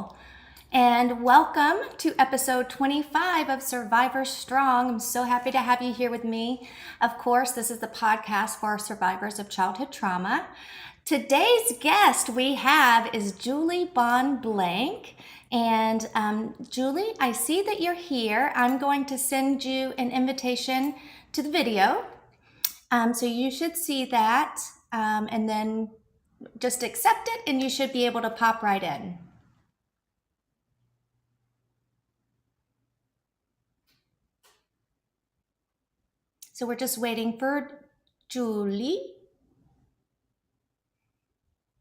people. And welcome to episode 25 of Survivors Strong. I'm so happy to have you here with me. Of course, this is the podcast for survivors of childhood trauma. Today's guest we have is Julie Bonn Blank. And Julie, I see that you're here. I'm going to send you an invitation to the video. So you should see that and then just accept it and you should be able to pop right in. So we're just waiting for Julie.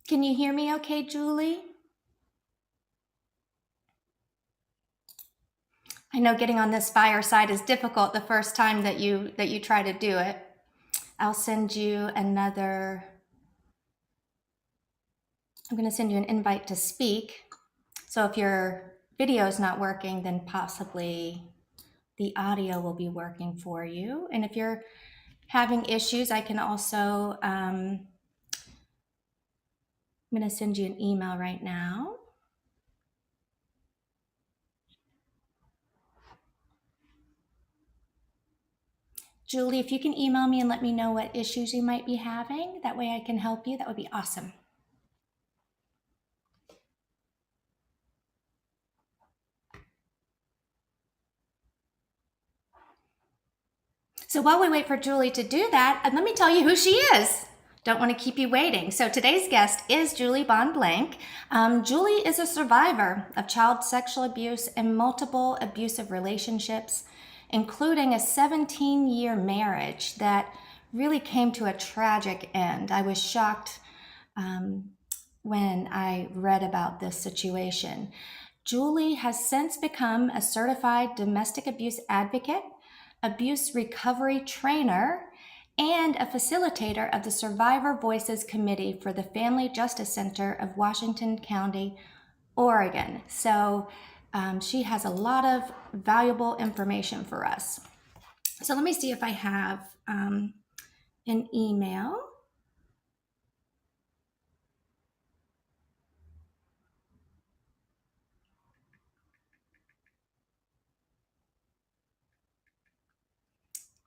Can you hear me okay, Julie? I know getting on this fireside is difficult the first time that you try to do it. I'll send you another, I'm going to send you an invite to speak. So if your video is not working, then possibly the audio will be working for you. And if you're having issues, I can also, I'm going to send you an email right now. Julie, if you can email me and let me know what issues you might be having, that way I can help you, that would be awesome. So while we wait for Julie to do that, let me tell you who she is. Don't want to keep you waiting. So today's guest is Julie Bonn Blank. Julie is a survivor of child sexual abuse and multiple abusive relationships, including a 17-year marriage that really came to a tragic end. I was shocked when I read about this situation. Julie has since become a certified domestic abuse advocate, abuse recovery trainer, and a facilitator of the Survivor Voices Committee for the Family Justice Center of Washington County, Oregon. So she has a lot of valuable information for us. So let me see if I have an email.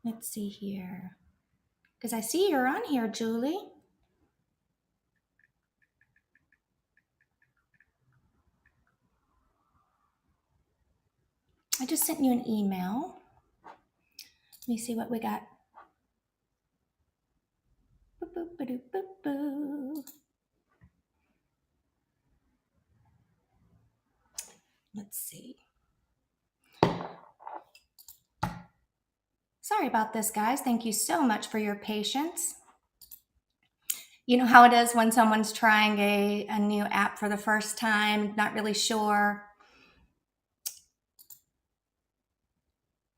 Let's see here. Because I see you're on here, Julie. I just sent you an email. Let me see what we got. Boop, boop, ba-doop, boop, boop. Let's see. Sorry about this, guys. Thank you so much for your patience. You know how it is when someone's trying a new app for the first time, not really sure.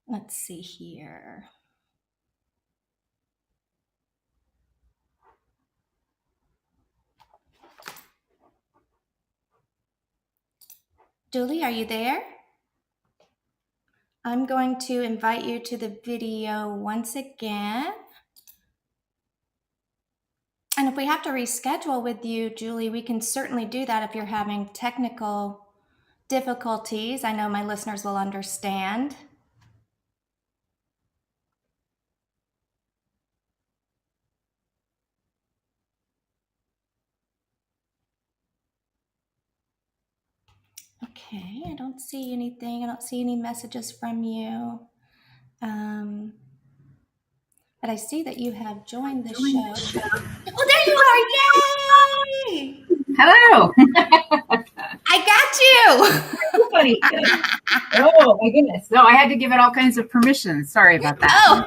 Let's see here. Julie, are you there? I'm going to invite you to the video once again. And if we have to reschedule with you, Julie, we can certainly do that if you're having technical difficulties. I know my listeners will understand. Okay, I don't see anything. I don't see any messages from you. But I see that you have joined the show. Oh, there you are! Yay! Hello. I got you! Funny. Oh my goodness. No, I had to give it all kinds of permissions. Sorry about that. Oh,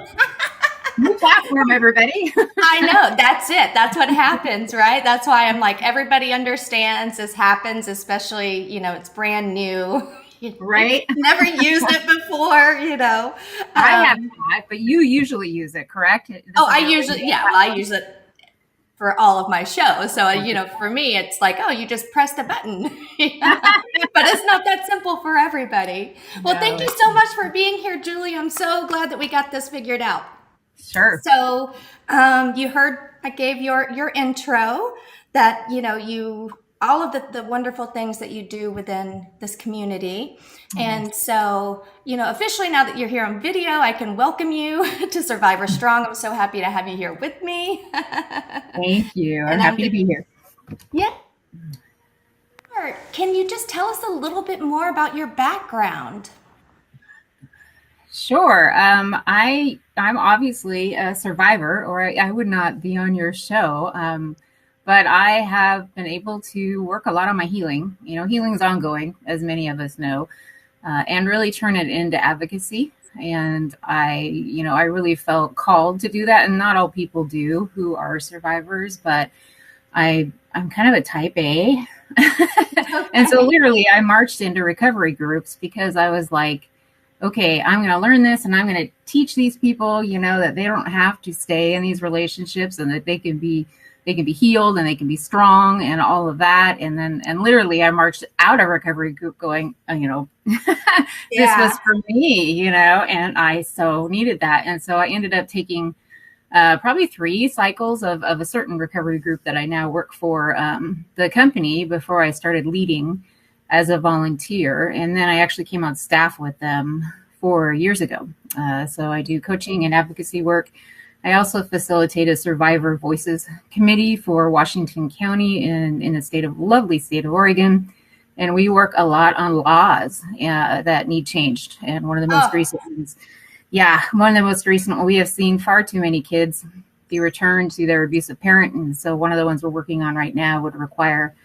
New platform, everybody. I know. That's it. That's what happens, right? That's why I'm like, everybody understands this happens, especially, it's brand new. Right? Never used it before, I have not, but you usually use it, correct? I use it for all of my shows. So, for me, it's like, oh, you just press the button. But it's not that simple for everybody. Well, thank you so much for being here, Julie. I'm so glad that we got this figured out. Sure. So you heard I gave your intro that, you all of the wonderful things that you do within this community. And so, officially now that you're here on video, I can welcome you to Survivor Strong. I'm so happy to have you here with me. Thank you. I'm And I'm happy to the, be here. yeah. Sure. Can you just tell us a little bit more about your background? Sure. I'm obviously a survivor, or I would not be on your show. But I have been able to work a lot on my healing. Healing is ongoing, as many of us know, and really turn it into advocacy. And I really felt called to do that, and not all people do who are survivors, but I'm kind of a type A. And so Okay. literally I marched into recovery groups because I was like, okay, I'm going to learn this and I'm going to teach these people, that they don't have to stay in these relationships and that they can be healed and they can be strong and all of that. And literally I marched out of recovery group going, this Yeah. was for me, and I so needed that. And so I ended up taking probably 3 cycles of a certain recovery group that I now work for the company before I started leading as a volunteer. And then I actually came on staff with them 4 years ago. So I do coaching and advocacy work. I also facilitate a Survivor Voices Committee for Washington County in the lovely state of Oregon. And we work a lot on laws that need changed. And one of the most Oh, recent ones, yeah, one of the most recent, we have seen far too many kids be returned to their abusive parent. And so one of the ones we're working on right now would require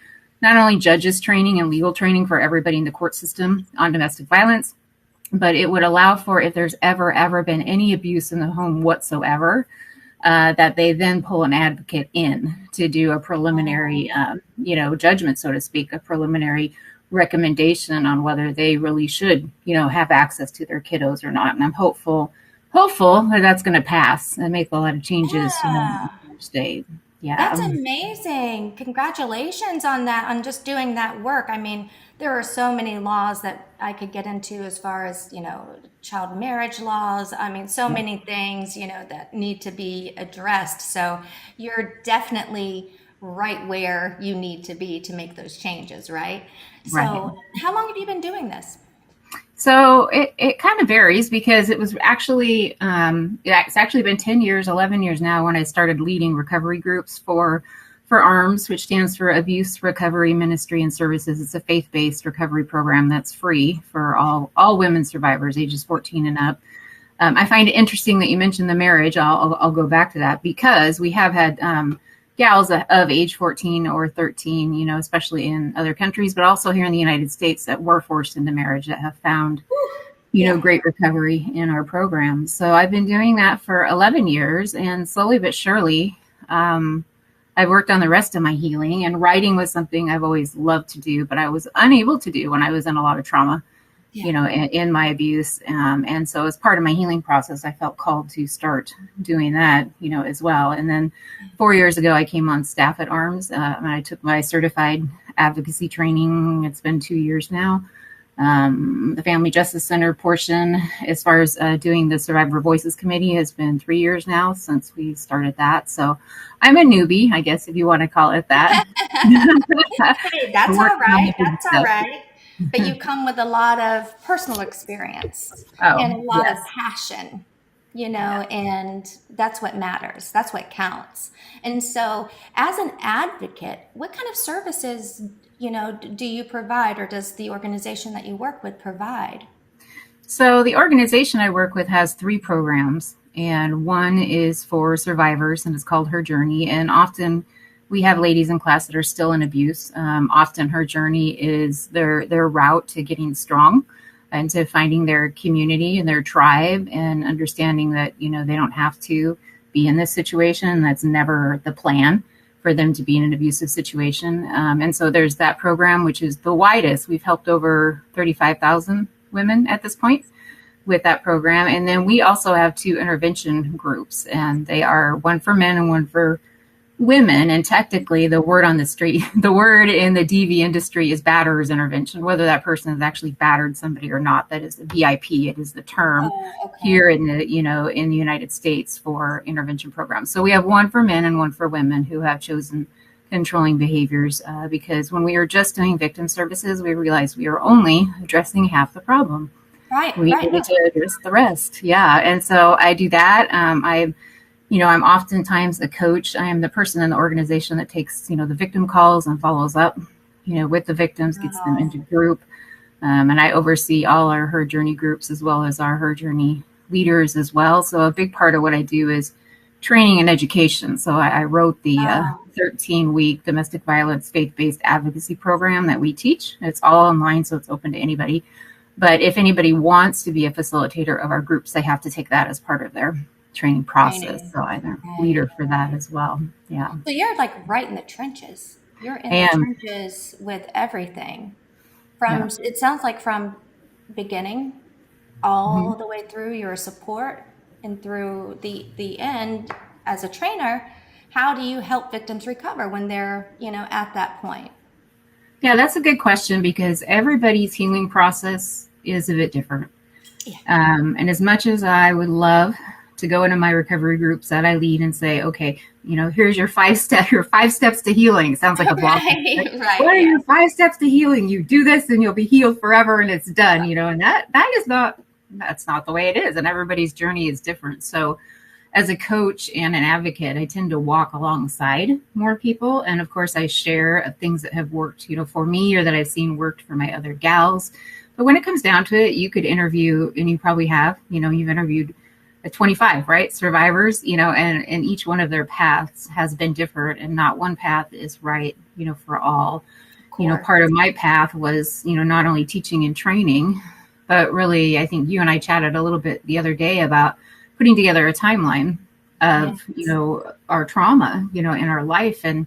not only judges training and legal training for everybody in the court system on domestic violence, but it would allow for, if there's ever been any abuse in the home whatsoever, that they then pull an advocate in to do a preliminary, judgment, so to speak, a preliminary recommendation on whether they really should, have access to their kiddos or not. And I'm hopeful that that's going to pass and make a lot of changes, yeah. in each state. That's Yeah. amazing. Congratulations on that, on just doing that work. I mean, there are so many laws that I could get into as far as, child marriage laws. I mean, so Yeah. many things, that need to be addressed. So you're definitely right where you need to be to make those changes, right? Right. So, how long have you been doing this? So it kind of varies because it was actually it's actually been 10 years, 11 years now when I started leading recovery groups for ARMS, which stands for Abuse Recovery Ministry and Services. It's a faith-based recovery program that's free for all women survivors ages 14 and up. I find it interesting that you mentioned the marriage. I'll go back to that because we have had gals of age 14 or 13, especially in other countries, but also here in the United States that were forced into marriage that have found, Yeah. great recovery in our program. So I've been doing that for 11 years and slowly but surely, I've worked on the rest of my healing, and writing was something I've always loved to do, but I was unable to do when I was in a lot of trauma, Yeah. in my abuse. And so as part of my healing process, I felt called to start doing that, as well. And then 4 years ago, I came on staff at ARMS and I took my certified advocacy training. It's been 2 years now. The Family Justice Center portion, as far as doing the Survivor Voices Committee, has been 3 years now since we started that. So I'm a newbie, I guess, if you want to call it that. Hey, that's We're all working on right. the big That's all stuff. right. But you come with a lot of personal experience Oh, and a lot of yes. passion, and that's what matters. That's what counts. And so, as an advocate, what kind of services, do you provide, or does the organization that you work with provide? So the organization I work with has 3 programs, and one is for survivors, and it's called Her Journey. And often we have ladies in class that are still in abuse. Often Her Journey is their route to getting strong and to finding their community and their tribe and understanding that, they don't have to be in this situation. That's never the plan for them to be in an abusive situation. And so there's that program, which is the widest. We've helped over 35,000 women at this point with that program. And then we also have 2 intervention groups, and they are one for men and one for women. And technically the word on the street, the word in the DV industry is batterers intervention, whether that person has actually battered somebody or not. That is the BIP. It is the term Oh, okay. here in the United States for intervention programs. So we have one for men and one for women who have chosen controlling behaviors, because when we were just doing victim services, we realized we were only addressing half the problem. Right, We right. needed No, to address the rest. Yeah. And so I do that. I'm oftentimes a coach. I am the person in the organization that takes, the victim calls and follows up, with the victims, gets them no. into group. And I oversee all our Her Journey groups as well as our Her Journey leaders as well. So a big part of what I do is training and education. So I wrote the Oh, 13-week domestic violence faith-based advocacy program that we teach. It's all online, so it's open to anybody. But if anybody wants to be a facilitator of our groups, they have to take that as part of their training process. training. So I'm a Right. leader for that as well. Yeah. So you're like right in the trenches. You're in the And trenches with everything. yeah. It sounds like from beginning Mhm. all the way through your support and through the end as a trainer. How do you help victims recover when they're, at that point? Yeah, that's a good question because everybody's healing process is a bit different. Yeah. And as much as I would love to go into my recovery groups that I lead and say, okay, here's your 5 steps to healing. It sounds like a blog post, right? Right, right, What are yeah. your 5 steps to healing? You do this and you'll be healed forever and it's done, and that's not the way it is. And everybody's journey is different. So as a coach and an advocate, I tend to walk alongside more people. And of course, I share things that have worked, for me or that I've seen worked for my other gals. But when it comes down to it, you could interview, and you probably have, you've interviewed 25, right? Survivors, and each one of their paths has been different, and not one path is right, for all. Of course. Part of my path was, not only teaching and training, but really, I think you and I chatted a little bit the other day about putting together a timeline of, Yes. our trauma, in our life. And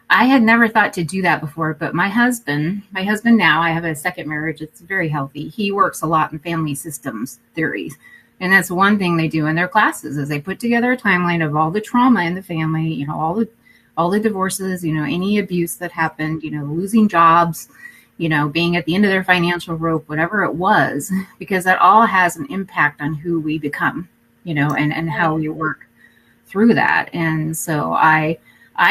I had never thought to do that before, but my husband now, I have a second marriage. It's very healthy. He works a lot in family systems theories. And that's one thing they do in their classes is they put together a timeline of all the trauma in the family, all the divorces, any abuse that happened, losing jobs, being at the end of their financial rope, whatever it was, because that all has an impact on who we become, and how Right. we work through that. And so I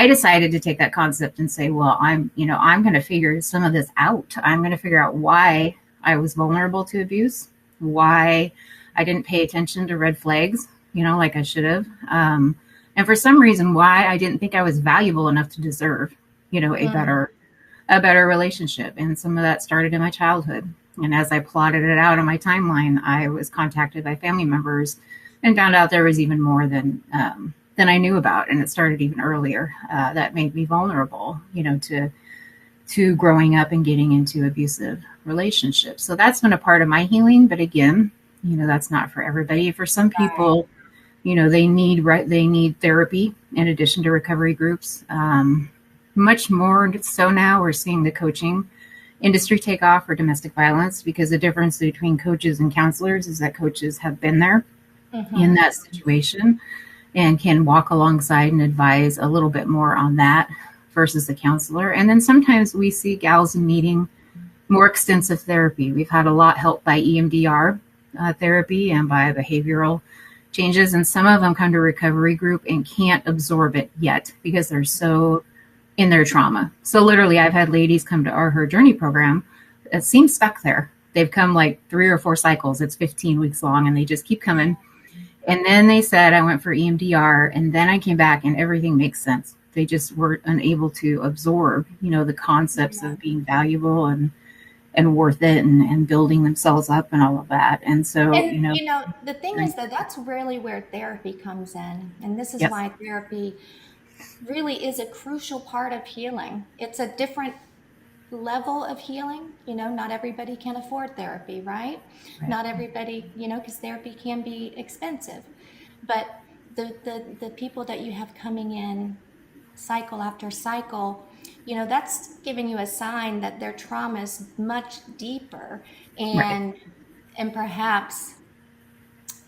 decided to take that concept and say, well, I'm going to figure some of this out. I'm going to figure out why I was vulnerable to abuse, why I didn't pay attention to red flags, like I should have. And for some reason, why I didn't think I was valuable enough to deserve, Mm. a better relationship. And some of that started in my childhood. And as I plotted it out on my timeline, I was contacted by family members and found out there was even more than I knew about, and it started even earlier. That made me vulnerable, to growing up and getting into abusive relationships. So that's been a part of my healing. But again, that's not for everybody. For some Right. people, they need therapy in addition to recovery groups. Much more so now, we're seeing the coaching industry take off for domestic violence because the difference between coaches and counselors is that coaches have been there in Mm-hmm. that situation and can walk alongside and advise a little bit more on that versus the counselor. And then sometimes we see gals needing more extensive therapy. We've had a lot helped by EMDR therapy and by behavioral changes, and some of them come to recovery group and can't absorb it yet because they're so in their trauma. So literally, I've had ladies come to our Her Journey program that seem stuck there. They've come like 3 or 4 cycles. It's 15 weeks long, and they just keep coming. And then they said I went for EMDR, and then I came back, and everything makes sense. They just were unable to absorb, the concepts Yeah. of being valuable and worth it, and building themselves up and all of that. And so, And the thing is that that's really where therapy comes in. And this is yes, why therapy really is a crucial part of healing. It's a different level of healing. Not everybody can afford therapy, right? right, Not everybody, because therapy can be expensive. But the people that you have coming in cycle after cycle, that's giving you a sign that their trauma is much deeper, right, and perhaps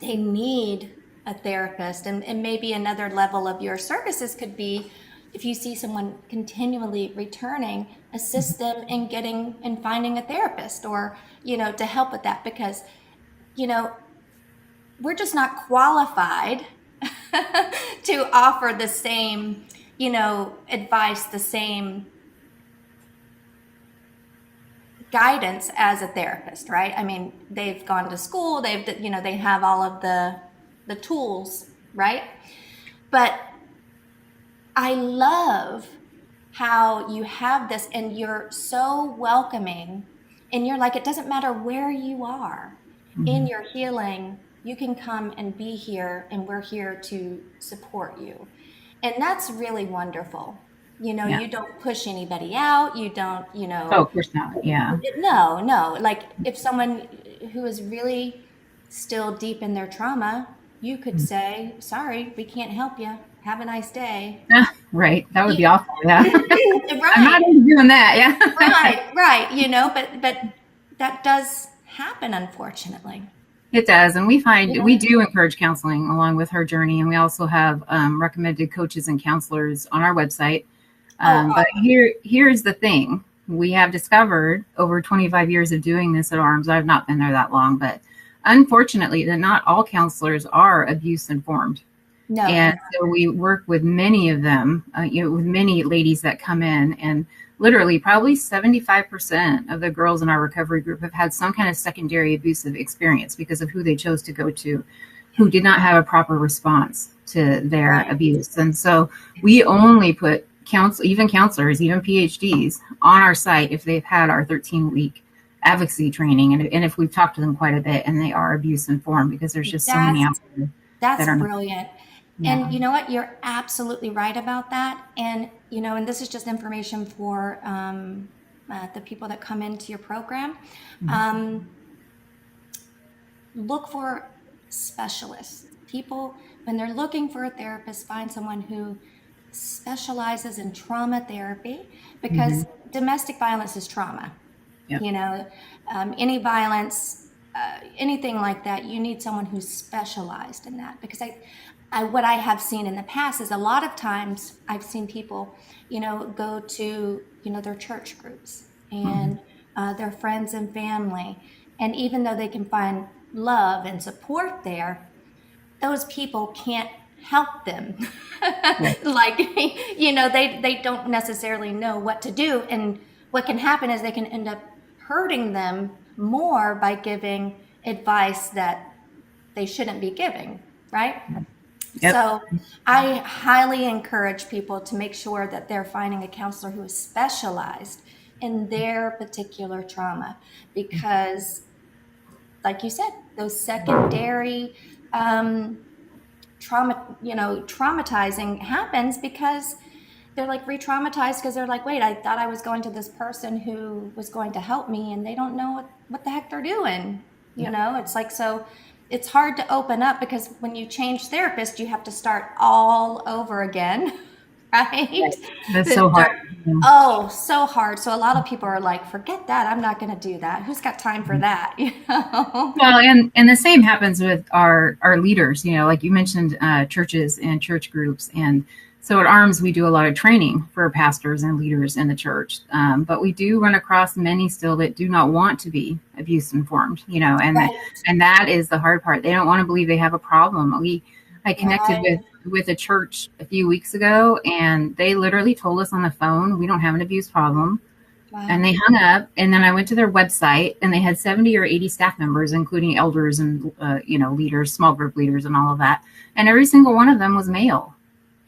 they need a therapist. And maybe another level of your services could be, if you see someone continually returning, assist them in getting and finding a therapist, or to help with that, because you know we're just not qualified to offer the same advice, the same guidance as a therapist, right? I mean, they've gone to school, they have all of the tools, right? But I love how you have this and you're so welcoming, and you're like, it doesn't matter where you are in Mhm. your healing, you can come and be here, and we're here to support you. And that's really wonderful. Yeah. You don't push anybody out. You don't, Oh, of course not. Yeah. no, no. Like if someone who is really still deep in their trauma, you could say, sorry, we can't help you. Have a nice day. Ah, right. That would be You- awful. Yeah. I'm not right, into doing that. Yeah. right. But that does happen, unfortunately. It does. And we find we Yeah. do encourage counseling along with her journey. And we also have recommended coaches and counselors on our website. Oh, But here's the thing. We have discovered over 25 years of doing this at ARMS. I've not been there that long, but unfortunately, that not all counselors are abuse informed. no, And so we work with many of them, with many ladies that come in, and literally probably 75% of the girls in our recovery group have had some kind of secondary abusive experience because of who they chose to go to, who did not have a proper response to their right. abuse. And so we only put even counselors, even PhDs on our site if they've had our 13-week advocacy training. And if we've talked to them quite a bit and they are abuse informed, because there's just so many That's out there That's that are not. brilliant. And Yeah. you know what? You're absolutely right about that. And this is just information for the people that come into your program. Um, Look for specialists. People, when they're looking for a therapist, find someone who specializes in trauma therapy, because Mm-hmm. domestic violence is trauma. Yep. you know any violence, anything like that, you need someone who's specialized in that, because what I have seen in the past is a lot of times I've seen people go to their church groups Mm-hmm. and their friends and family, and even though they can find love and support there, those people can't help them. Right. Like, they don't necessarily know what to do, and what can happen is they can end up hurting them more by giving advice that they shouldn't be giving, right? Yep. So I highly encourage people to make sure that they're finding a counselor who is specialized in their particular trauma, because like you said, those secondary um, traumatizing happens because they're like re-traumatized, because they're like, wait, I thought I was going to this person who was going to help me, and they don't know what the heck they're doing. Yep. It's like, so it's hard to open up, because when you change therapist, you have to start all over again. Right? Right. That's To so hard. start. Yeah. Oh, so hard. So a lot of people are like, forget that, I'm not going to do that. Who's got time for that? Well, and the same happens with our leaders. Like you mentioned, churches and church groups, and so at ARMS we do a lot of training for pastors and leaders in the church. But we do run across many still that do not want to be abuse informed. Right, And that is the hard part. They don't want to believe they have a problem. I connected right, with a church a few weeks ago, and they literally told us on the phone, we don't have an abuse problem. And wow, they hung up, and then I went to their website, and they had 70 or 80 staff members, including elders and leaders, small group leaders, and all of that. And every single one of them was male.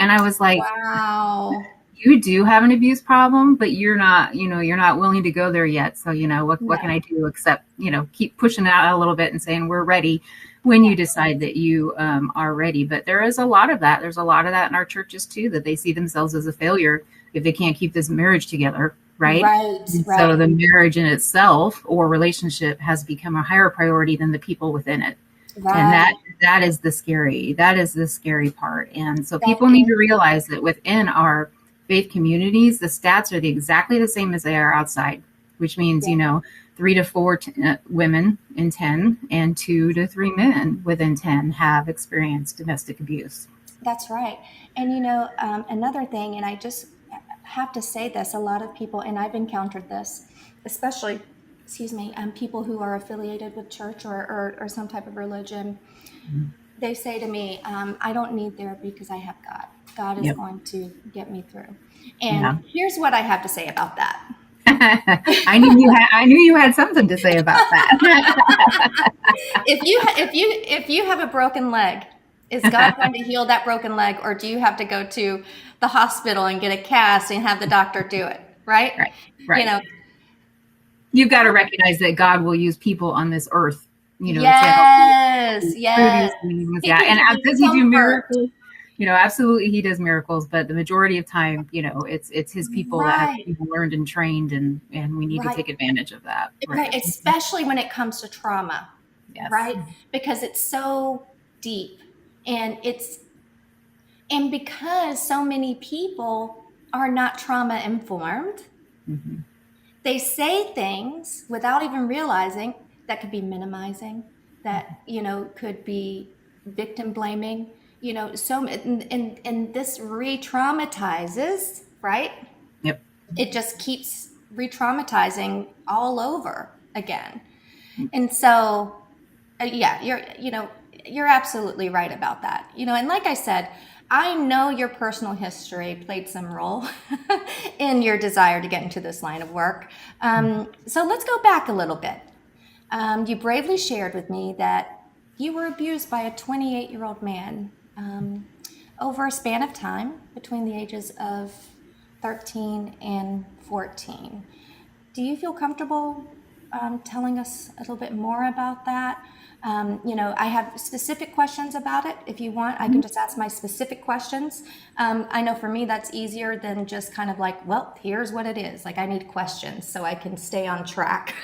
And I was like, wow. you do have an abuse problem, but you're not willing to go there yet. So what can No. I do except keep pushing it out a little bit and saying we're ready when you decide that you are ready. But there is a lot of that. There's a lot of that in our churches too, that they see themselves as a failure if they can't keep this marriage together, right? Right, And so right, the marriage in itself or relationship has become a higher priority than the people within it. And right. that is the scary part. And so That people need is, to realize that within our faith communities, the stats are exactly the same as they are outside, which means, yeah, 3 to 4 women in 10 and 2 to 3 men within 10 have experienced domestic abuse. that's right. And another thing, and I just have to say this, a lot of people, and I've encountered this, especially, excuse me, people who are affiliated with church or some type of religion, they say to me, I don't need therapy because I have God. God is Yep. going to get me through. Yeah. And here's what I have to say about that. I knew you had something to say about that. If you have a broken leg, is God going to heal that broken leg, or do you have to go to the hospital and get a cast and have the doctor do it? Right? Right. You Right. know, You've got to recognize that God will use people on this earth, to help yes, you through these yes. things. He Yeah. can And give you does he do comfort. miracles? Absolutely he does miracles, but the majority of time, it's his people that have Right, learned and trained, and we need to right, take advantage of that. right. Right. Especially when it comes to trauma, Yes. right? Because it's so deep, and because so many people are not trauma informed, Hmm. they say things without even realizing that could be minimizing, that could be victim blaming, and this re-traumatizes, right? Yep. It just keeps re-traumatizing all over again. And so yeah, you're absolutely right about that. And like I said, I know your personal history played some role in your desire to get into this line of work. So let's go back a little bit. You bravely shared with me that you were abused by a 28-year-old man over a span of time between the ages of 13 and 14. Do you feel comfortable telling us a little bit more about that? I have specific questions about it. If you want, I can just ask my specific questions. I know for me that's easier than just kind of like, well, here's what it is. Like I need questions so I can stay on track.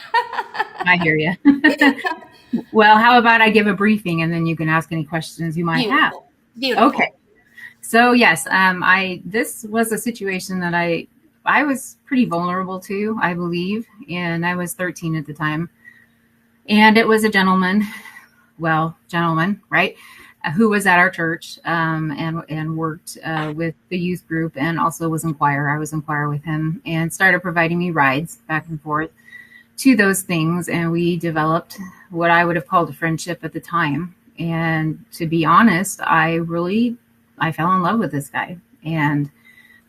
I hear you. Well, how about I give a briefing and then you can ask any questions you might have? Beautiful, beautiful. Okay. So yes, I this was a situation that I was pretty vulnerable to, I believe, and I was 13 at the time, and it was a gentleman, right, who was at our church, and worked with the youth group, and also was in choir. I was in choir with him, and started providing me rides back and forth to those things, and we developed what I would have called a friendship at the time. And to be honest, I fell in love with this guy, and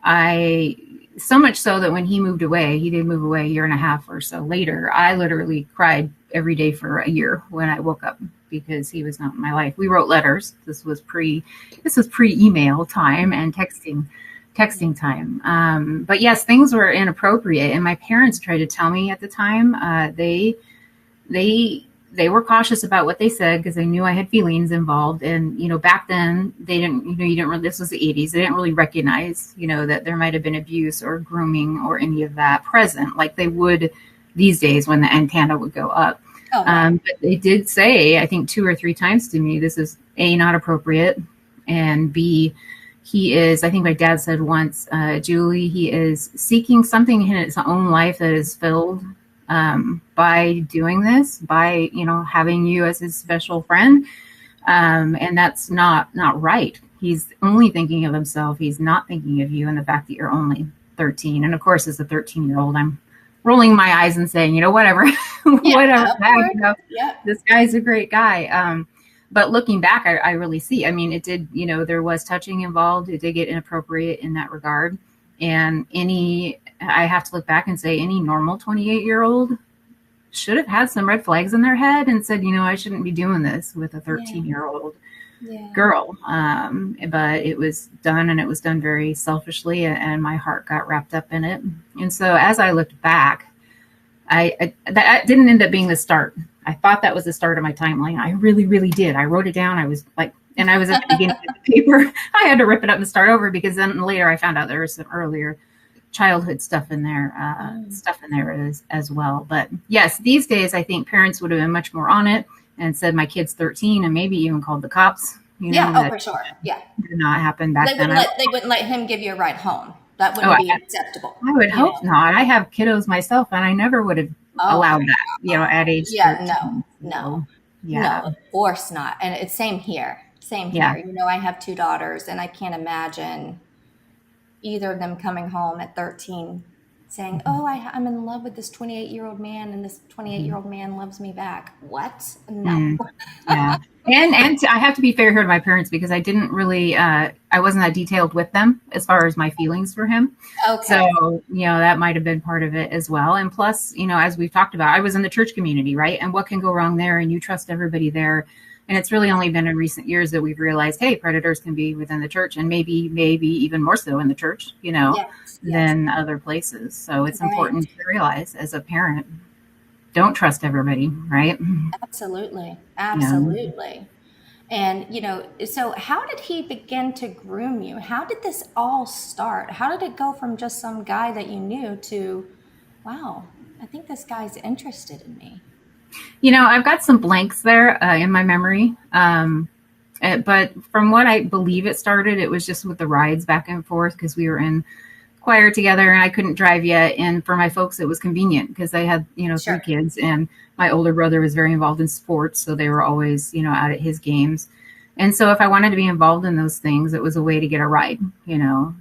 I so much so that when he did move away a year and a half or so later. I literally cried every day for a year when I woke up because he was not in my life. We wrote letters. This was pre email time and texting time. But yes, things were inappropriate, and my parents tried to tell me at the time. They were cautious about what they said because they knew I had feelings involved. And back then they didn't. You didn't really. This was the '80s. They didn't really recognize that there might have been abuse or grooming or any of that present like they would these days when the antenna would go up. Oh, right. But they did say, I think 2 or 3 times to me, this is A, not appropriate, and B, he is, I think my dad said once, Julie, he is seeking something in his own life that is filled by doing this, by, having you as his special friend. And that's not right. He's only thinking of himself. He's not thinking of you and the fact that you're only 13. And of course, as a 13-year-old, I'm rolling my eyes and saying, whatever, Yeah, whatever, of course. Yeah. this guy's a great guy. But looking back, I really see, I mean, it did, there was touching involved. It did get inappropriate in that regard. And I have to look back and say any normal 28-year-old should have had some red flags in their head and said, I shouldn't be doing this with a 13-year-old Yeah. girl. But it was done, and it was done very selfishly, and my heart got wrapped up in it. And so as I looked back, that didn't end up being the start. I thought that was the start of my timeline. I really, really did. I wrote it down. I was like, and I was at the beginning of the paper. I had to rip it up and start over because then later I found out there was some earlier childhood stuff in there, as well. But yes, these days I think parents would have been much more on it and said my kid's 13 and maybe even called the cops. Yeah. Oh, That for sure. Yeah. did not happen back then. They wouldn't let him give you a ride home. That Oh, wouldn't be acceptable. I would hope not. I have kiddos myself, and I never would have Oh, allowed that, at age yeah. 13. No. Yeah. No, of course not. And it's same here. Same Yeah. here. I have 2 daughters, and I can't imagine either of them coming home at 13 saying, "Oh, I'm in love with this 28-year-old man, and this Mhm. 28-year-old man loves me back." What? No. Mm, yeah. I have to be fair here to my parents because I didn't really I wasn't that detailed with them as far as my feelings for him. Okay. So, that might have been part of it as well. And plus, as we've talked about, I was in the church community, right? And what can go wrong there? And you trust everybody there. And it's really only been in recent years that we've realized, hey, predators can be within the church and maybe even more so in the church, Yes. Yes. than other places. So it's Right. important to realize as a parent, don't trust everybody, right? Absolutely. Yeah. Absolutely. And, so how did he begin to groom you? How did this all start? How did it go from just some guy that you knew to, wow, I think this guy's interested in me? I've got some blanks there in my memory. But from what I believe it started, it was just with the rides back and forth because we were in choir together and I couldn't drive yet. And for my folks, it was convenient because I had, three Sure. kids and my older brother was very involved in sports. So they were always, out at his games. And so if I wanted to be involved in those things, it was a way to get a ride,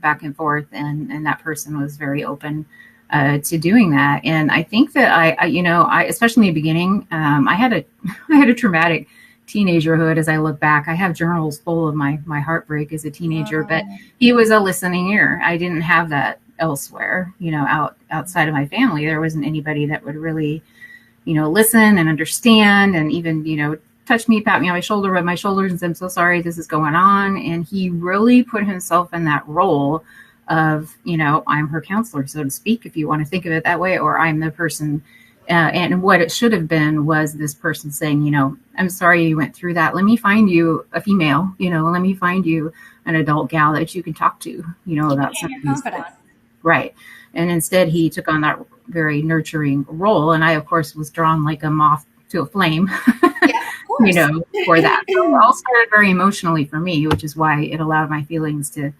back and forth. And that person was very open to doing that. And I think that I especially in the beginning, I had a, I had a traumatic teenagerhood. As I look back, I have journals full of my heartbreak as a teenager, but Oh, he was a listening ear. I didn't have that elsewhere, outside of my family. There wasn't anybody that would really, listen and understand and even, touch me, pat me on my shoulder, rub my shoulders and say, I'm so sorry this is going on. And he really put himself in that role of, I'm her counselor, so to speak, if you want to think of it that way, or I'm the person. And what it should have been was this person saying, I'm sorry you went through that. Let me find you a female, let me find you an adult gal that you can talk to, he about became some of your these things. confidant. Right. And instead, he took on that very nurturing role. And I, of course, was drawn like a moth to a flame, Yeah, of course. for that. So it all started very emotionally for me, which is why it allowed my feelings to,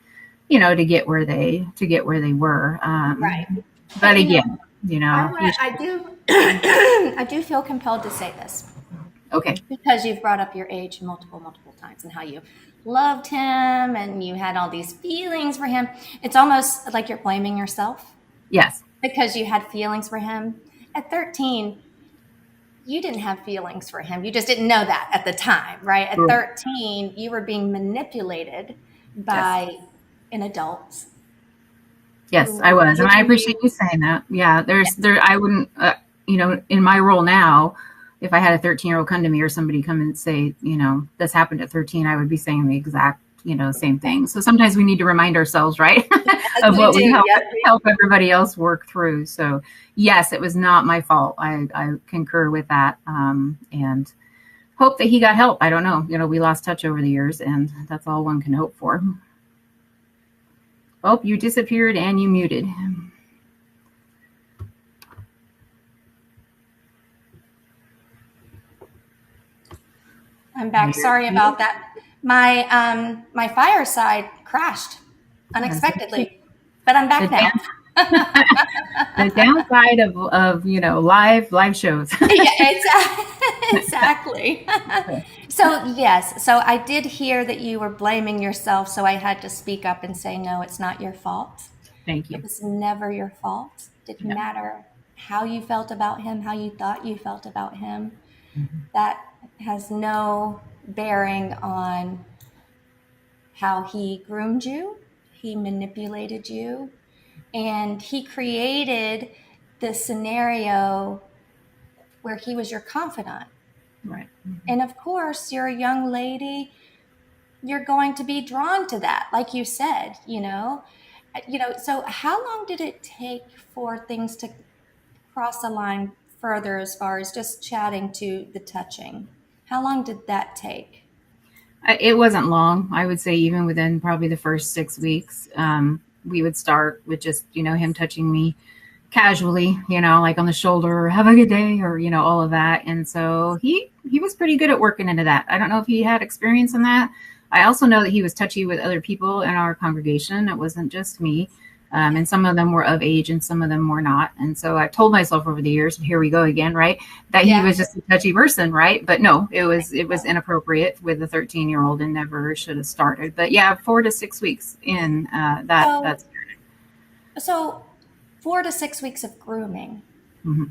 to get where they were. Right. But And again, you I do I do feel compelled to say this okay. because you've brought up your age multiple times and how you loved him and you had all these feelings for him. It's almost like you're blaming yourself Yes. because you had feelings for him. At 13, you didn't have feelings for him. You just didn't know that at the time, right? At Right. 13, you were being manipulated Yes. by an adult Yes, I who was, and I groomed appreciate you. you saying that. Yeah, Yeah. I wouldn't, in my role now, if I had a 13-year-old come to me or somebody come and say, this happened at 13, I would be saying the exact, same thing. So sometimes we need to remind ourselves, right, Yes, of we what we do. Yes, help everybody else work through. So yes, it was not my fault. I concur with that, and hope that he got help. I don't know. We lost touch over the years, and that's all one can hope for. Oh, you disappeared and you muted. I'm Are back. you Sorry muted? about that. My fireside crashed That's unexpectedly, but I'm the back now. down, the downside of live shows. Yeah, exactly. So yes, so I did hear that you were blaming yourself, so I had to speak up and say, no, it's not your fault. Thank It you. was never your fault. Didn't Yeah. matter how you felt about him, how you thought you felt about him. Mhm. That has no bearing on how he groomed you, he manipulated you, and he created this scenario where he was your confidant. Right. And of course, you're a young lady, you're going to be drawn to that, like you said, so how long did it take for things to cross the line further as far as just chatting to the touching? How long did that take? It wasn't long. I would say even within probably the first 6 weeks, we would start with just him touching me casually, like on the shoulder, or have a good day, or all of that. And so he was pretty good at working into that. I don't know if he had experience in that. I also know that he was touchy with other people in our congregation. It wasn't just me. And some of them were of age and some of them were not. And so I told myself over the years, here we go again, right? That he Yeah. was just a touchy person, right? But no, it was inappropriate with a 13-year-old and never should have started. But yeah, 4 to 6 weeks in So, that's so 4 to 6 weeks of grooming. Mm-hmm.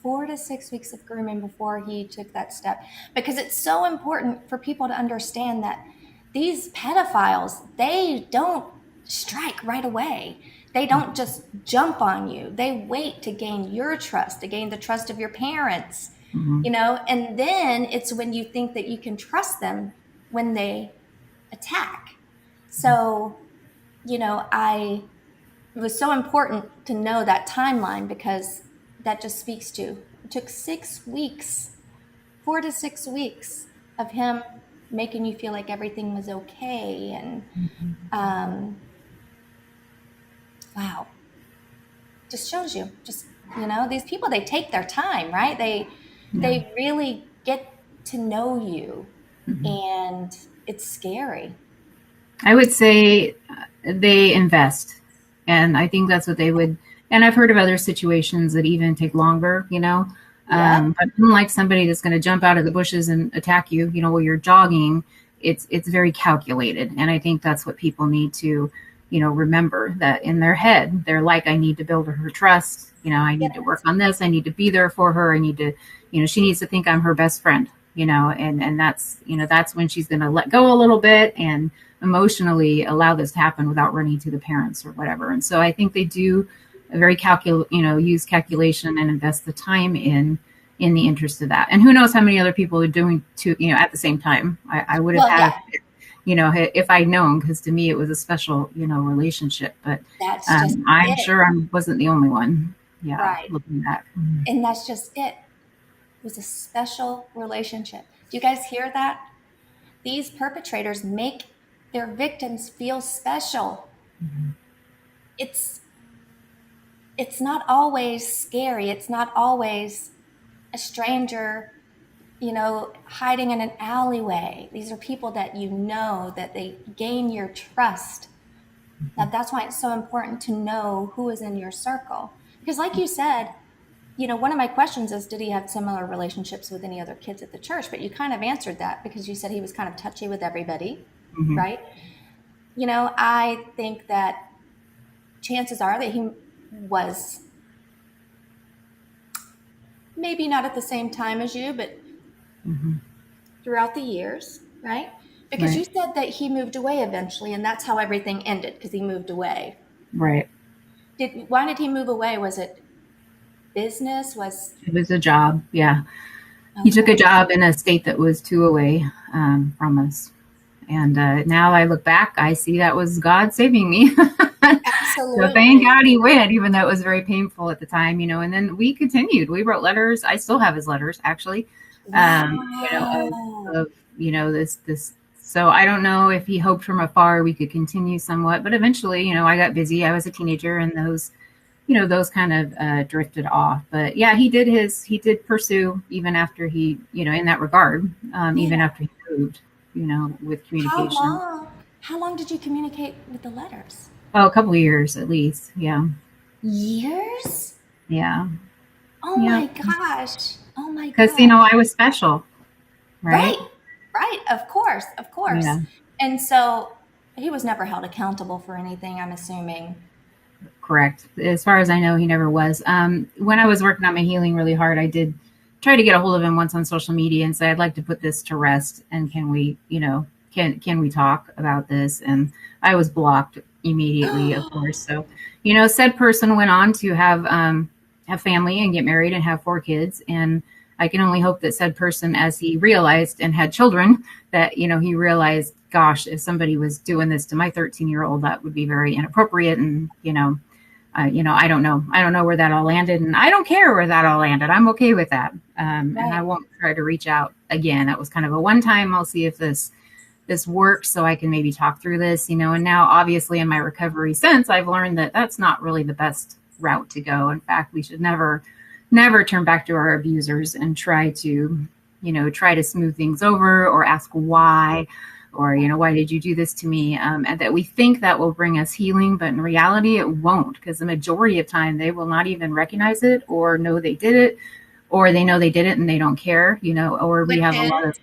4 to 6 weeks of grooming before he took that step. Because it's so important for people to understand that these pedophiles, they don't strike right away. They don't just jump on you. They wait to gain your trust, to gain the trust of your parents, Mm-hmm. and then it's when you think that you can trust them when they attack. So, I it was so important to know that timeline because that just speaks to it took 6 weeks, 4 to 6 weeks of him making you feel like everything was okay. And wow, just shows you, these people, they take their time, right? they Yeah. they really get to know you, Mm-hmm. and it's scary. I would say they invest. And I think that's what they would. And I've heard of other situations that even take longer, Yep. But unlike somebody that's going to jump out of the bushes and attack you, while you're jogging, it's very calculated. And I think that's what people need to, remember that in their head, they're like, I need to build her trust. I need to Yep. work on this. I need to be there for her. I need to, she needs to think I'm her best friend, and that's when she's going to let go a little bit and emotionally allow this to happen without running to the parents or whatever. And so I think they do a very use calculation and invest the time in the interest of that. And who knows how many other people are doing to, at the same time. I would have Well, had, yeah, if I'd known, because to me it was a special, relationship. But that's just I'm it. sure I wasn't the only one. Yeah, Right. looking back. And that's just it. It was a special relationship. Do you guys hear that? These perpetrators make their victims feel special. It's it's not always scary. It's not always a stranger, hiding in an alleyway. These are people that that they gain your trust. Now that's why it's so important to know who is in your circle. Because like you said, one of my questions is, did he have similar relationships with any other kids at the church? But you kind of answered that because you said he was kind of touchy with everybody, Mm-hmm. right? I think that chances are that he was maybe not at the same time as you, but Mm-hmm. throughout the years, right? Because Right. you said that he moved away eventually, and that's how everything ended because he moved away. Right. Why did he move away? Was it business? Was It was a job. Yeah. He took okay. a job in a state that was two away from us. And now I look back, I see that was God saving me. So thank Absolutely. God he went, even though it was very painful at the time, And then we continued. We wrote letters. I still have his letters, actually. Wow. Of this. So I don't know if he hoped from afar we could continue somewhat, but eventually, I got busy. I was a teenager, and those kind of drifted off. But yeah, he did pursue even after he, in that regard, Yeah. even after he moved, with How communication. long? How long did you communicate with the letters? Oh, a couple of years at least. Yeah. Years? Yeah. Oh Yeah. my gosh. Oh my Because, gosh. I was special, right? Right. Right. Of course. Of course. Yeah. And so he was never held accountable for anything, I'm assuming. Correct. As far as I know, he never was. When I was working on my healing really hard, I did try to get a hold of him once on social media and say, I'd like to put this to rest. And can we, can we talk about this? And I was blocked immediately, of course. So, said person went on to have family and get married and have 4 kids. And I can only hope that said person, as he realized and had children, that, he realized, gosh, if somebody was doing this to my 13-year-old, that would be very inappropriate. And, I don't know. I don't know where that all landed, and I don't care where that all landed. I'm okay with that, and I Right. won't try to reach out again. That was kind of a one time. I'll see if this works, so I can maybe talk through this, And now, obviously, in my recovery since, I've learned that that's not really the best route to go. In fact, we should never turn back to our abusers and try to smooth things over or ask why, or why did you do this to me, and that we think that will bring us healing, but in reality it won't, because the majority of time they will not even recognize it or know they did it, or they know they did it and they don't care, or we Which have a is lot of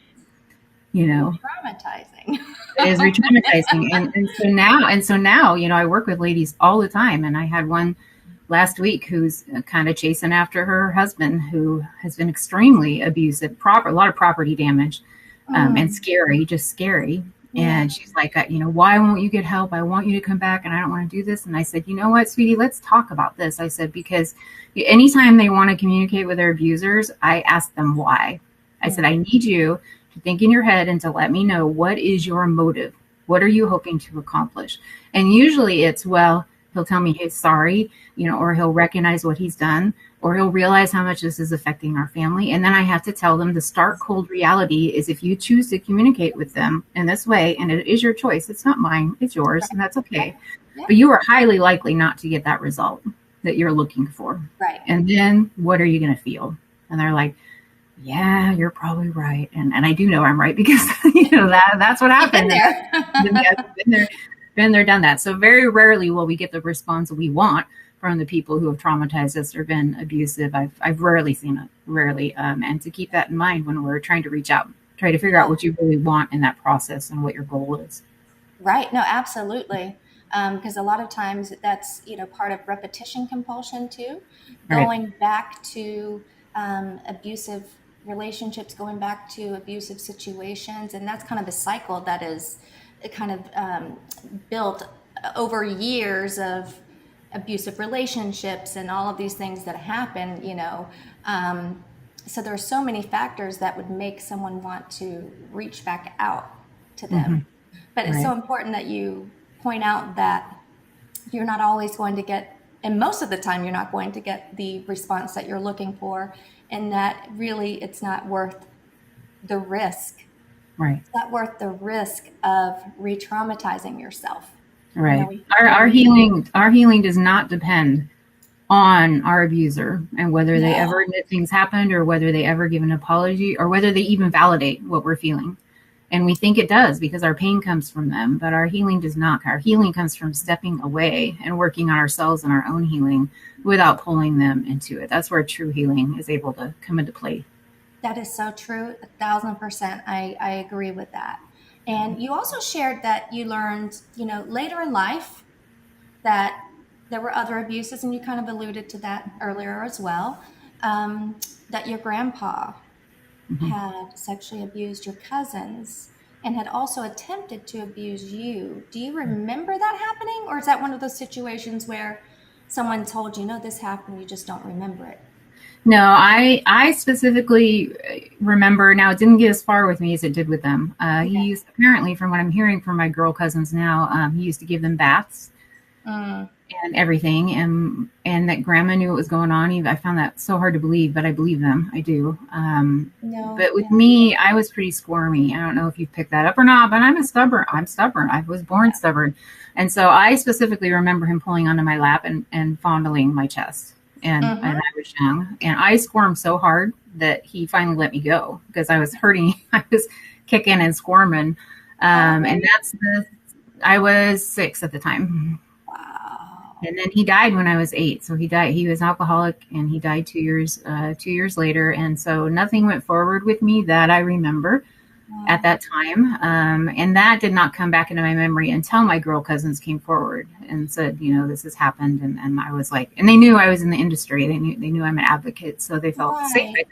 you know traumatizing. it is re-traumatizing. And so now, I work with ladies all the time, and I had one last week who's kind of chasing after her husband, who has been extremely abusive, a lot of property damage, and Mm, scary, just scary. yeah. And she's like, why won't you get help? I want you to come back and I don't want to do this. And I said, you know what, sweetie, let's talk about this. I said, because anytime they want to communicate with their abusers, I ask them why. I said, I need you to think in your head and to let me know, what is your motive? What are you hoping to accomplish? And usually it's, well, he'll tell me he's sorry, or he'll recognize what he's done, or he'll realize how much this is affecting our family. And then I have to tell them the stark cold reality is, if you choose to communicate with them in this way, and it is your choice, it's not mine, it's yours, and that's okay. Yeah. But you are highly likely not to get that result that you're looking for. Right. And then what are you going to feel? And they're like, yeah, you're probably right. And I do know I'm right, because that's what happened. You've been there. Been there, done that. So very rarely will we get the response we want from the people who have traumatized us or been abusive. I've rarely seen it, rarely. And to keep that in mind when we're trying to reach out, try to figure out what you really want in that process and what your goal is. Right. No, absolutely. Because a lot of times that's, part of repetition compulsion too, Right. going back to abusive relationships, going back to abusive situations. And that's kind of the cycle that is kind of built over years of abusive relationships and all of these things that happen. So there are so many factors that would make someone want to reach back out to Mm-hmm. them. But it's Right. so important that you point out that you're not always going to get, and most of the time, you're not going to get the response that you're looking for, and that really it's not worth the risk. Right. It's not worth the risk of re-traumatizing yourself. Right. We, Our, we our need, healing, our healing does not depend on our abuser and whether they ever no, admit things happened, or whether they ever give an apology, or whether they even validate what we're feeling. And we think it does because our pain comes from them, but our healing does not. Our healing comes from stepping away and working on ourselves and our own healing without pulling them into it. That's where true healing is able to come into play. that is so true. 1,000%. I agree with that. And you also shared that you learned, later in life that there were other abuses, and you kind of alluded to that earlier as well, that your grandpa Mhm. had sexually abused your cousins and had also attempted to abuse you. Do you remember that happening? Or is that one of those situations where someone told you, no, this happened, you just don't remember it? No, I specifically remember. Now, it didn't get as far with me as it did with them. He Okay. used, apparently, from what I'm hearing from my girl cousins now, he used to give them baths Mm, and everything, and that grandma knew what was going on. I found that so hard to believe, but I believe them. I do. no, But with yeah, me, I was pretty squirmy. I don't know if you picked that up or not, but I'm stubborn. I was born stubborn. And so I specifically remember him pulling onto my lap and fondling my chest. And mm-hmm. I was young. And I squirmed so hard that he finally let me go because I was hurting. I was kicking and squirming. And Oh, I was 6 at the time. wow. And then he died when I was 8. So he died. He was alcoholic, and he died 2 years later. And so nothing went forward with me that I remember at Wow. that time. And that did not come back into my memory until my girl cousins came forward and said, this has happened. And I was like, and they knew I was in the industry. They knew I'm an advocate. So they felt safe Right.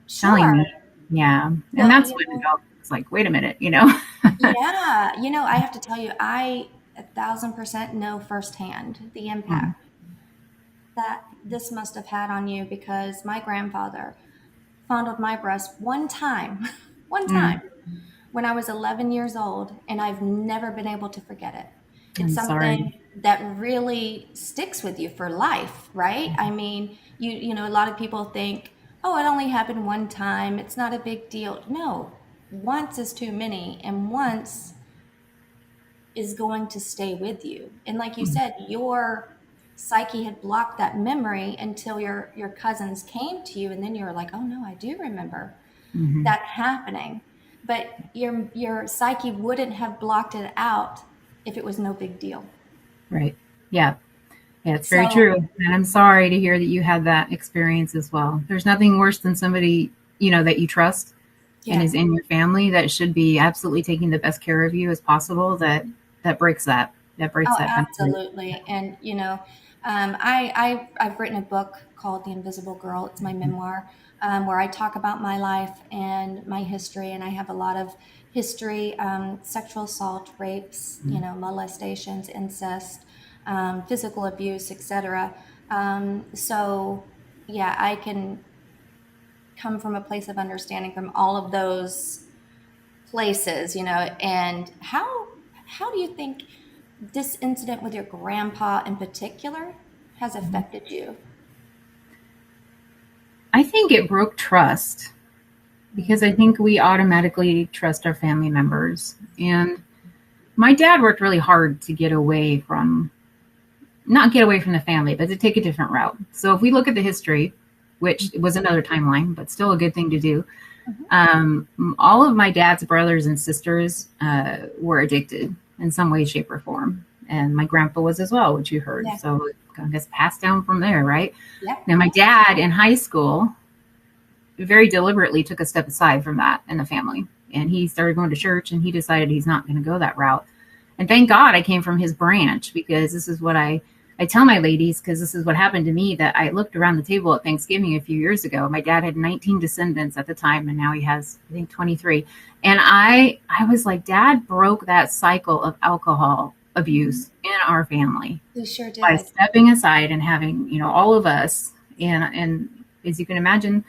telling Sure. me. Yeah. And Well, that's when it all was like, wait a minute. yeah, I have to tell you, I 1,000% know firsthand the Mm-hmm. impact that this must have had on you, because my grandfather fondled my breast one time, one time, when I was 11 years old, and I've never been able to forget it. It's I'm sorry. something that really sticks with you for life, right? I mean, a lot of people think, oh, it only happened one time, it's not a big deal. No, once is too many, and once is going to stay with you. And like you said, your psyche had blocked that memory until your cousins came to you, and then you're like, "Oh no, I do remember Mm-hmm. that happening." But your psyche wouldn't have blocked it out if it was no big deal. Right. Yeah. Yeah, it's very So, true. And I'm sorry to hear that you had that experience as well. There's nothing worse than somebody, that you trust and yeah. is in your family that should be absolutely taking the best care of you as possible. That breaks that. That breaks Oh, that boundary. absolutely. And I've written a book called The Invisible Girl. It's my memoir, where I talk about my life and my history, and I have a lot of history, sexual assault, rapes, molestations, incest, physical abuse, etc. So yeah, I can come from a place of understanding from all of those places, and how do you think this incident with your grandpa in particular has affected you? I think it broke trust because I think we automatically trust our family members. And my dad worked really hard to get away from, not get away from the family, but to take a different route. So if we look at the history, which was another timeline, but still a good thing to do, Mhm. all of my dad's brothers and sisters were addicted in some way, shape, or form. And my grandpa was as well, which you heard. Yeah. So I guess passed down from there, right? Yep. Now, my dad in high school very deliberately took a step aside from that in the family. And he started going to church and he decided he's not going to go that route. And thank God I came from his branch because this is what I tell my ladies, because this is what happened to me, that I looked around the table at Thanksgiving a few years ago. My dad had 19 descendants at the time, and now he has, I think, 23. And I was like, Dad broke that cycle of alcohol abuse in our family We sure by did. stepping aside and having, all of us. And as you can imagine,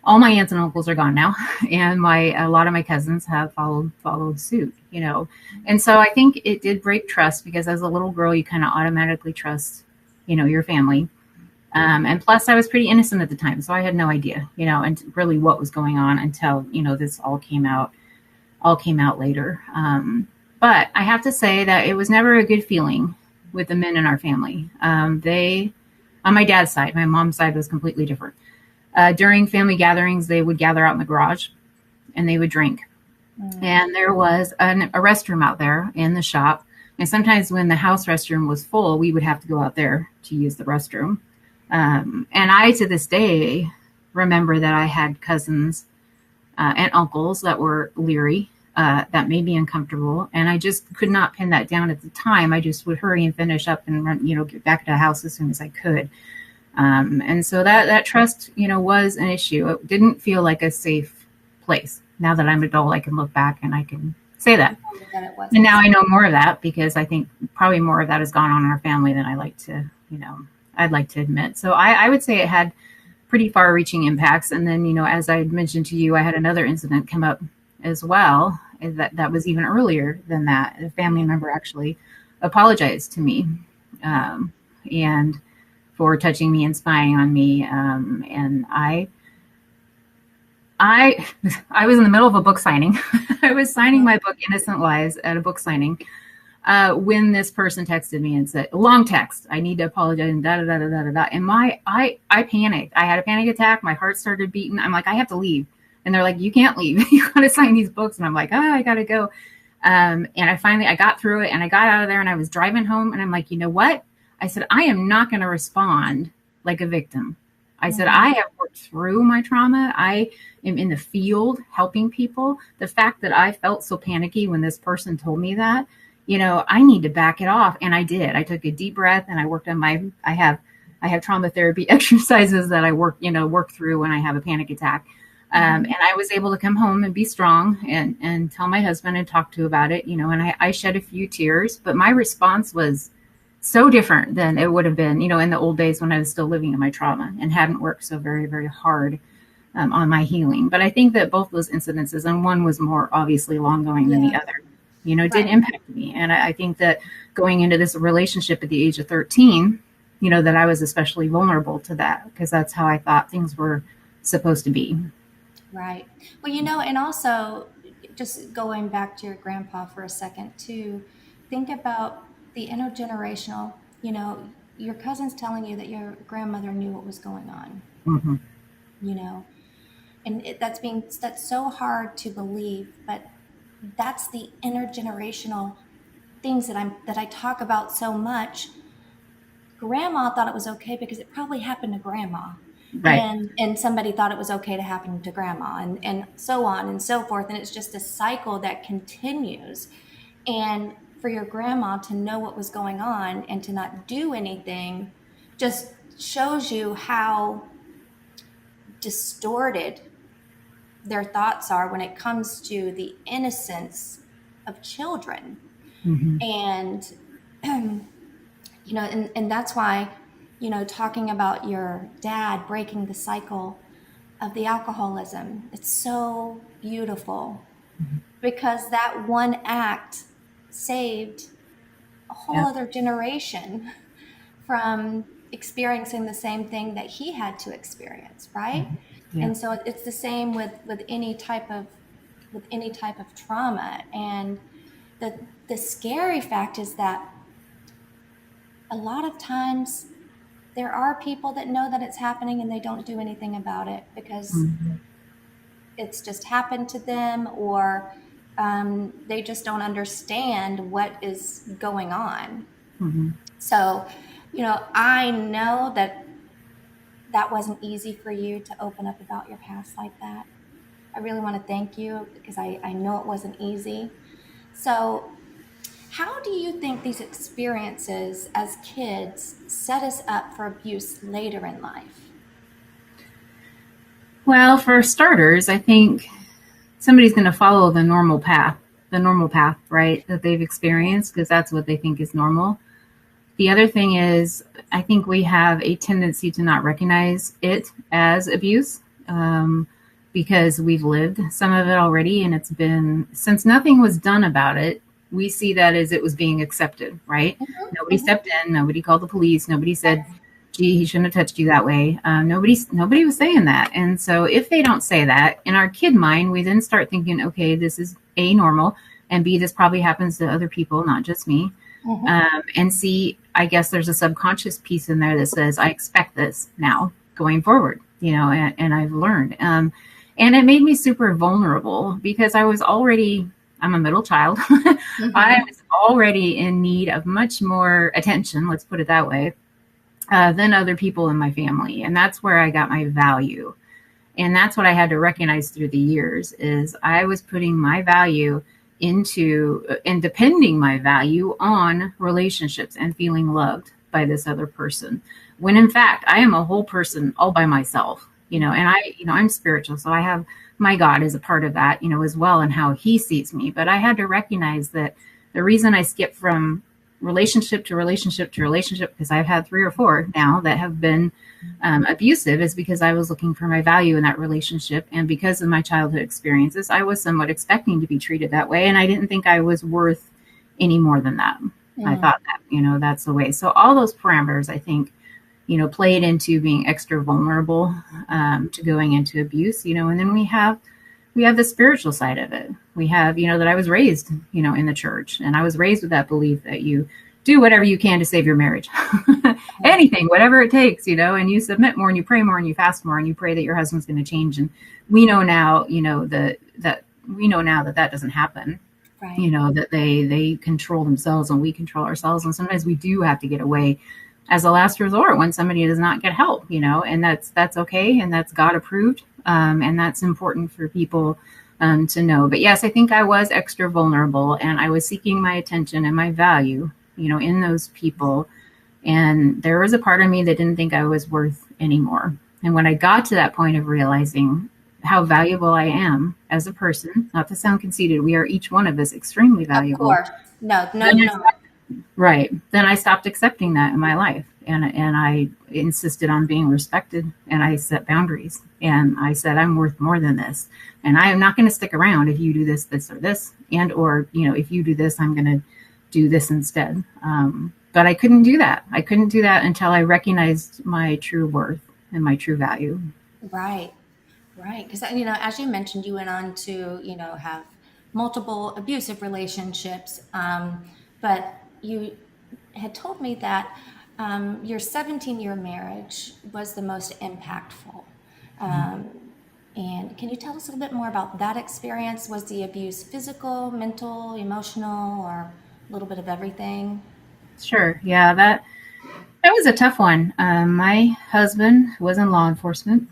all my aunts and uncles are gone now, and my a lot of my cousins have followed suit. And so I think it did break trust because as a little girl, you kind of automatically trust, your family. And plus, I was pretty innocent at the time, so I had no idea, and really what was going on until this all came out later. But I have to say that it was never a good feeling with the men in our family. They, on my dad's side, my mom's side was completely different. During family gatherings, they would gather out in the garage and they would drink. Mm. And there was a restroom out there in the shop. And sometimes when the house restroom was full, we would have to go out there to use the restroom. And I, to this day, remember that I had cousins and uncles that were leery, that made me uncomfortable. And I just could not pin that down at the time. I just would hurry and finish up and run, get back to the house as soon as I could. And so that trust, was an issue. It didn't feel like a safe place. Now that I'm an adult, I can look back and I can say that. That it And wasn't. now I know more of that because I think probably more of that has gone on in our family than I'd like to admit. So I would say it had pretty far reaching impacts. And then, as I mentioned to you, I had another incident come up as well that was even earlier than that. A family member actually apologized to me. And for touching me and spying on me. And I I was in the middle of a book signing. I was signing my book Innocent Lies at a book signing when this person texted me and said, long text, I need to apologize and da da da da da da. And I panicked. I had a panic attack. My heart started beating. I'm like, I have to leave. And they're like, you can't leave. You got to sign these books. And I'm like, I got to go. And I got through it and I got out of there and I was driving home and I'm like, you know what? I said, I am not going to respond like a victim. I said, I have worked through my trauma. I am in the field helping people. The fact that I felt so panicky when this person told me that, I need to back it off. And I did. I took a deep breath and I worked on I have trauma therapy exercises that I work through when I have a panic attack. And I was able to come home and be strong and tell my husband and talk to about it, and I shed a few tears, but my response was so different than it would have been, in the old days when I was still living in my trauma and hadn't worked so very, very hard on my healing. But I think that both those incidences, and one was more obviously long going than the Yeah. other, did Right. impact me. And I think that going into this relationship at the age of 13, that I was especially vulnerable to that because that's how I thought things were supposed to be. Right. Well, and also just going back to your grandpa for a second too, think about the intergenerational, your cousin's telling you that your grandmother knew what was going on, Mm-hmm. you know, and that's so hard to believe, but that's the intergenerational things that I talk about so much. Grandma thought it was okay because it probably happened to grandma, Right. and somebody thought it was okay to happen to grandma, and so on and so forth, and it's just a cycle that continues. And for your grandma to know what was going on and to not do anything, just shows you how distorted their thoughts are when it comes to the innocence of children. Mm-hmm. And and that's why, talking about your dad breaking the cycle of the alcoholism, it's so beautiful because that one act saved a whole Yeah. other generation from experiencing the same thing that he had to experience, right? Mm-hmm. Yeah. And so it's the same with any type of trauma. And the scary fact is that a lot of times there are people that know that it's happening and they don't do anything about it because Mm-hmm. it's just happened to them, or they just don't understand what is going on. Mm-hmm. So, I know that that wasn't easy for you to open up about your past like that. I really want to thank you because I know it wasn't easy. So, how do you think these experiences as kids set us up for abuse later in life? Well, for starters, I think somebody's going to follow the normal path, right, that they've experienced because that's what they think is normal. The other thing is, I think we have a tendency to not recognize it as abuse because we've lived some of it already, and it's been, since nothing was done about it, we see that as it was being accepted, right? Nobody Mhm. stepped in, nobody called the police, nobody said, gee, he shouldn't have touched you that way. Nobody was saying that. And so if they don't say that, in our kid mind, we then start thinking, okay, this is A, normal, and B, this probably happens to other people, not just me. Mhm. And C, I guess there's a subconscious piece in there that says, I expect this now going forward, and I've learned. And it made me super vulnerable because I'm a middle child. I Mhm. was already in need of much more attention, let's put it that way, than other people in my family. And that's where I got my value. And that's what I had to recognize through the years is I was putting my value into and depending my value on relationships and feeling loved by this other person. When in fact, I am a whole person all by myself, and I'm spiritual. So I have my God as a part of that, as well, and how he sees me. But I had to recognize that the reason I skipped from relationship to relationship to relationship, because I've had 3 or 4 now that have been abusive, is because I was looking for my value in that relationship. And because of my childhood experiences, I was somewhat expecting to be treated that way. And I didn't think I was worth any more than that. I Mm. thought that, that's the way. So all those parameters, I think, played into being extra vulnerable to going into abuse, and then we have the spiritual side of it. We have, that I was raised, in the church, and I was raised with that belief that you do whatever you can to save your marriage. Anything, whatever it takes, and you submit more and you pray more and you fast more and you pray that your husband's going to change. And we know now, that doesn't happen. Right. That they control themselves and we control ourselves. And sometimes we do have to get away as a last resort when somebody does not get help, and that's okay. And that's God approved. And that's important for people to know. But yes, I think I was extra vulnerable and I was seeking my attention and my value, in those people. And there was a part of me that didn't think I was worth anymore. And when I got to that point of realizing how valuable I am as a person, not to sound conceited, we are each one of us extremely Of valuable. course. No, no, Then I no. Right. Then I stopped accepting that in my life. And I insisted on being respected and I set boundaries. And I said, I'm worth more than this. And I am not going to stick around if you do this, this, or this. And, or, if you do this, I'm going to do this instead. But I couldn't do that. I couldn't do that until I recognized my true worth and my true value. Right. Right. Because, as you mentioned, you went on to, have multiple abusive relationships. But you had told me that your 17-year marriage was the most impactful. Um, and can you tell us a little bit more about that experience? Was the abuse physical, mental, emotional, or a little bit of everything? Sure. Yeah, that was a tough one. My husband was in law enforcement,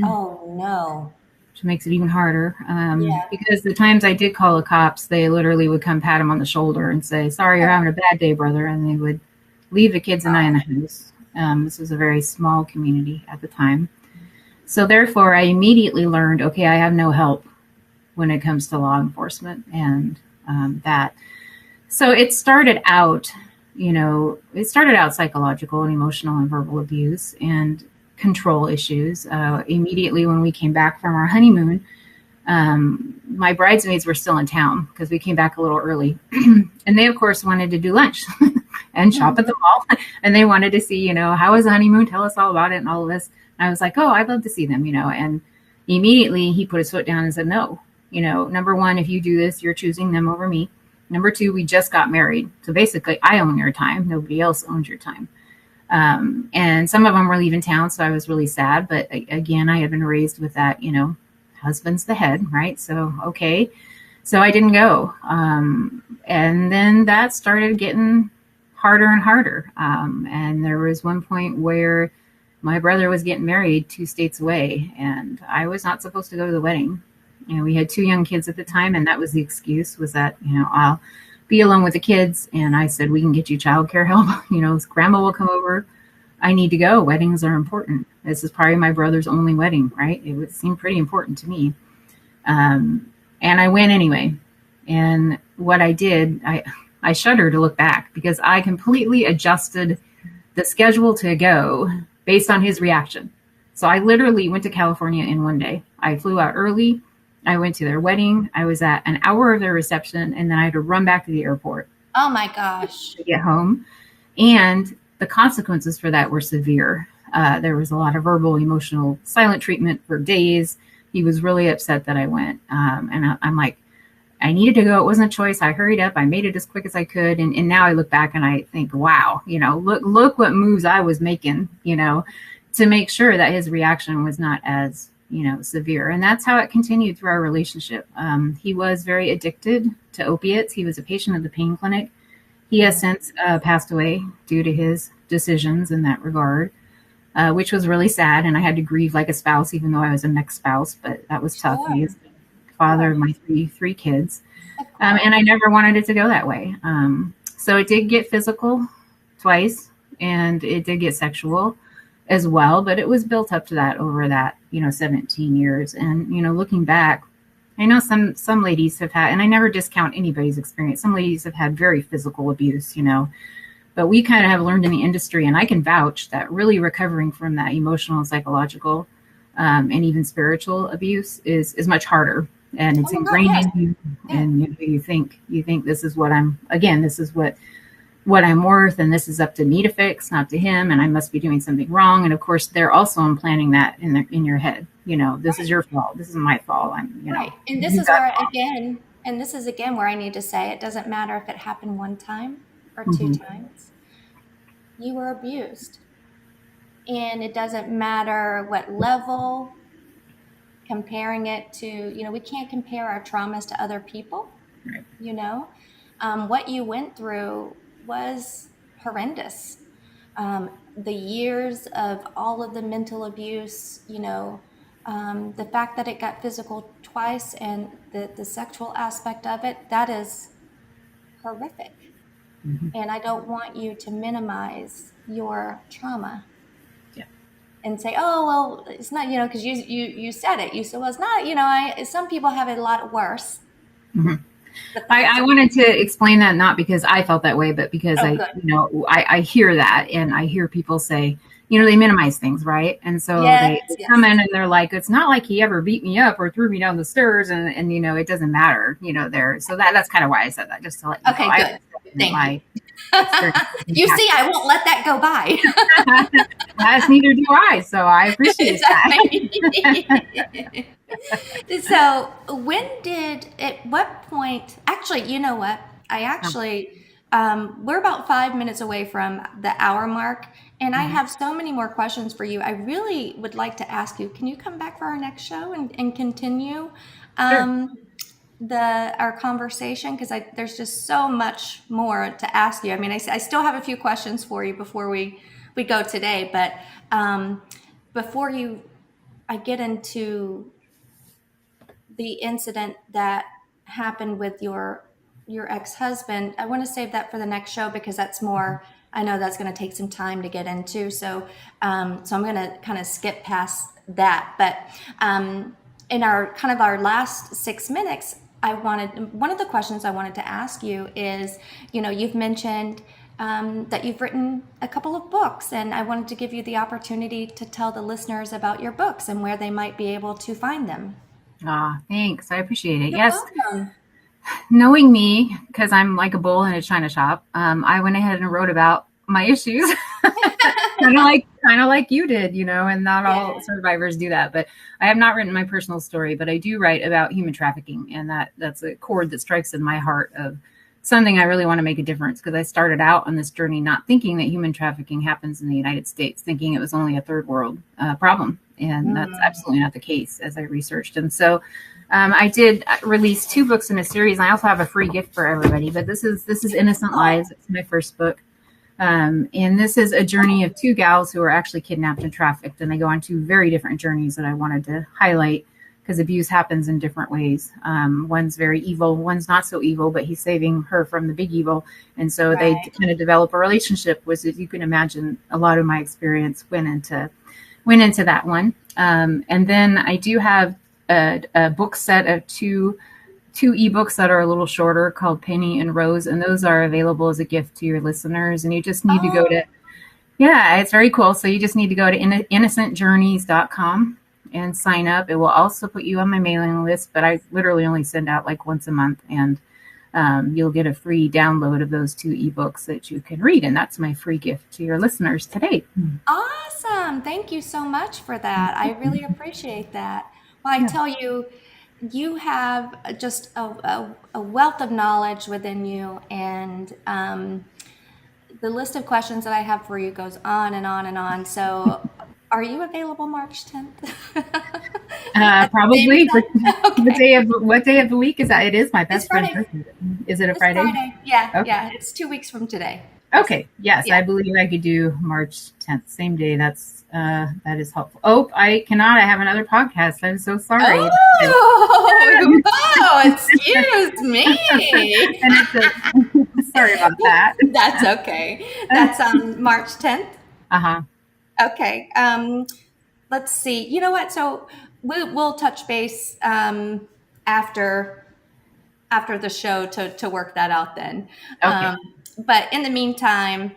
Oh, no. which makes it even harder. Yeah. Because the times I did call the cops, they literally would come pat him on the shoulder and say, "Sorry, you're having a bad day, brother," and they would leave the kids and I in the house. This was a very small community at the time. So therefore, I immediately learned, okay, I have no help when it comes to law enforcement, and that. So it started out, it started out psychological and emotional and verbal abuse and control issues. Immediately when we came back from our honeymoon, my bridesmaids were still in town because we came back a little early. And they, of course, wanted to do lunch and shop at the mall. And they wanted to see, how was the honeymoon? Tell us all about it and all of this. And I was like, oh, I'd love to see them, And immediately he put his foot down and said, no, number one, if you do this, you're choosing them over me. Number two, we just got married. So basically, I own your time. Nobody else owns your time. And some of them were leaving town. So I was really sad. But again, I had been raised with that, husband's the head, right? So, okay. So I didn't go. And then that started getting harder and harder. And there was one point where my brother was getting married 2 states away, and I was not supposed to go to the wedding. We had 2 young kids at the time, and that was the excuse, was that, I'll be alone with the kids. And I said, we can get you childcare help. Grandma will come over. I need to go. Weddings are important. This is probably my brother's only wedding, right? It would seem pretty important to me. And I went anyway. And what I did, I shudder to look back because I completely adjusted the schedule to go based on his reaction. So I literally went to California in one day. I flew out early. I went to their wedding. I was at an hour of their reception, and then I had to run back to the airport Oh my gosh. to get home. And the consequences for that were severe. There was a lot of verbal, emotional, silent treatment for days. He was really upset that I went. And I'm like, I needed to go. It wasn't a choice. I hurried up. I made it as quick as I could. And now I look back and I think, wow, look what moves I was making, to make sure that his reaction was not as, severe. And that's how it continued through our relationship. He was very addicted to opiates. He was a patient of the pain clinic. He has since passed away due to his decisions in that regard, which was really sad. And I had to grieve like a spouse, even though I was a next spouse, but that was tough. Sure. He is the father of my three kids. Of course. And I never wanted it to go that way. So it did get physical twice, and it did get sexual as well, but it was built up to that over that, 17 years. And, looking back, I know some ladies have had, and I never discount anybody's experience. Some ladies have had very physical abuse, but we kind of have learned in the industry, and I can vouch that really recovering from that emotional and psychological, and even spiritual abuse is much harder, and it's Oh my God, ingrained yes. in you. Yeah. And you think this is this is what I'm worth, and this is up to me to fix, not to him, and I must be doing something wrong. And of course, they're also implanting that in your head. This is your fault. This is my fault. Right. And this You is got where again, and this is again where I need to say it doesn't matter if it happened one time or two Mhm. times. You were abused. And it doesn't matter what level, comparing it to, we can't compare our traumas to other people, Right. you know. What you went through was horrendous. The years of all of the mental abuse, the fact that it got physical twice and the sexual aspect of it, that is horrific. Mhm. And I don't want you to minimize your trauma Yeah. and say, "Oh, well, it's not," because you said it. You said, "Well, it's not," some people have it a lot worse. Mhm. The I fact, wanted to explain that, not because I felt that way, but because oh, good. I hear that, and I hear people say, they minimize things, right? And so Yes, they come yes. in and they're like, it's not like he ever beat me up or threw me down the stairs, and it doesn't matter, there. So that's kind of why I said that, just to let you know. Okay, I good. understand that Thank you. my experience is You see, impacted. I won't let that go by. As neither do I, so I appreciate that. Exactly. So, at what point, actually, you know what? We're about 5 minutes away from the hour mark, and I Mhm. have so many more questions for you. I really would like to ask you, can you come back for our next show and continue Sure. um, our conversation? Because there's just so much more to ask you. I mean, I still have a few questions for you before we go today, but before I get into the incident that happened with your ex-husband, I want to save that for the next show because that's more I know that's going to take some time to get into, so I'm going to kind of skip past that. But in our kind of our last 6 minutes, I wanted one of the questions I wanted to ask you is, you've mentioned that you've written a couple of books, and I wanted to give you the opportunity to tell the listeners about your books and where they might be able to find them. Ah, thanks. I appreciate it. You're Yes, welcome. knowing me, because I'm like a bull in a china shop, I went ahead and wrote about my issues, kind of like you did, and not all Yeah. survivors do that. But I have not written my personal story, but I do write about human trafficking, and that's a chord that strikes in my heart of something I really want to make a difference, because I started out on this journey not thinking that human trafficking happens in the United States, thinking it was only a third world problem, and that's Mm. absolutely not the case as I researched. And so I did release 2 books in a series, and I also have a free gift for everybody. But this is Innocent Oh, Lives. It's my first book, and this is a journey of 2 gals who are actually kidnapped and trafficked, and they go on 2 very different journeys that I wanted to highlight because abuse happens in different ways. One's very evil, one's not so evil, but he's saving her from the big evil, and so they right. kind of develop a relationship. Was, as you can imagine, a lot of my experience went into that one. And then I do have a book set of two ebooks that are a little shorter called Penny and Rose, and those are available as a gift to your listeners. And you just need to go Oh, to, yeah, it's very cool. So you just need to go to innocentjourneys.com and sign up. It will also put you on my mailing list, but I literally only send out like once a month, and you'll get a free download of those 2 ebooks that you can read. And that's my free gift to your listeners today. awesome. Thank you so much for that. I really appreciate that. Well, I Yeah. tell you, you have just a wealth of knowledge within you, and the list of questions that I have for you goes on and on and on. So, are you available March 10th at the same Probably. time? What Okay. day of the week is that? It is my It's best friend's Friday. birthday. Is it a It's Friday? Friday. Yeah, Okay. yeah. It's 2 weeks from today. Yes. Okay. Yes, Yeah. I believe I could do March 10th, same day. That is helpful. Oh, I cannot. I have another podcast. I'm so sorry. Oh, oh, excuse me. And sorry about that. That's okay. That's on March 10th. Uh-huh. Okay. Let's see. You know what? So we'll touch base after after the show to work that out then. Okay. Um, but in the meantime,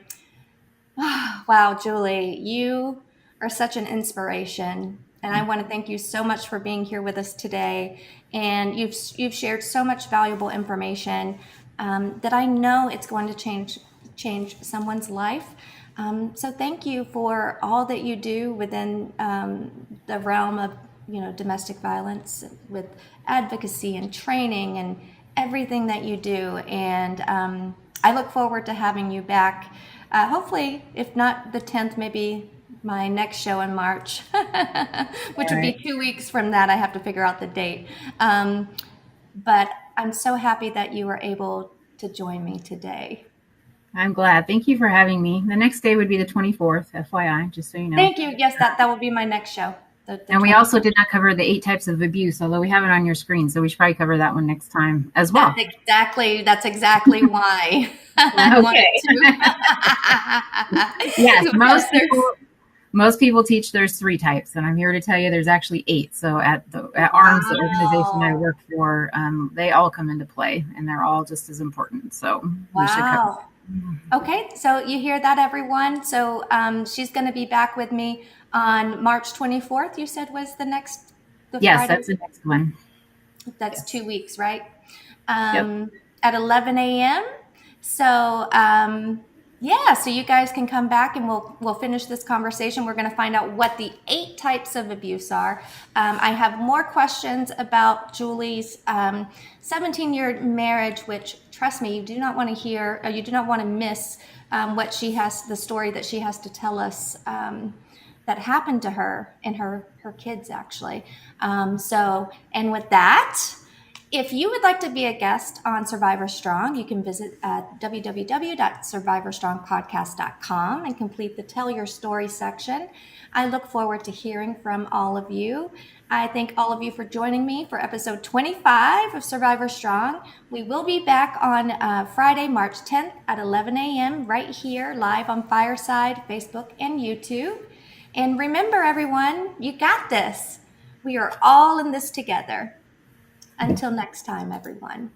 wow, Julie, you are such an inspiration. And I want to thank you so much for being here with us today. And you've shared so much valuable information that I know it's going to change someone's life. So thank you for all that you do within the realm of domestic violence, with advocacy and training and everything that you do. And I look forward to having you back. Hopefully, if not the 10th, maybe my next show in March, which All would be right. 2 weeks from that. I have to figure out the date. But I'm so happy that you were able to join me today. I'm glad. Thank you for having me. The next day would be the 24th, FYI, just so you know. Thank you. Yes, that will be my next show, the And we also 24th. did not cover the 8 types of abuse, although we have it on your screen. So we should probably cover that one next time as well. That's exactly why I wanted Okay. Yes, to. Of course, there's. most people teach there's 3 types, and I'm here to tell you there's actually 8. So at ARMS, the organization I Wow. work for, they all come into play, and they're all just as important. So we should cover Wow. Okay, so you hear that, everyone. So she's going to be back with me on March 24th. You said was the Yes, Friday. that's the next one. That's Yes. 2 weeks, right? Yep. At 11 a.m. So yeah, so you guys can come back and we'll finish this conversation. We're going to find out what the 8 types of abuse are. I have more questions about Julie's 17-year marriage, which, trust me, you do not want to hear, or you do not want to miss what she has, the story that she has to tell us. That happened to her and her kids, actually. And with that, if you would like to be a guest on Survivor Strong, you can visit www.survivorstrongpodcast.com and complete the Tell Your Story section. I look forward to hearing from all of you. I thank all of you for joining me for episode 25 of Survivor Strong. We will be back on Friday, March 10th at 11 a.m. right here, live on Fireside, Facebook, and YouTube. And remember, everyone, you got this. We are all in this together. Until next time, everyone.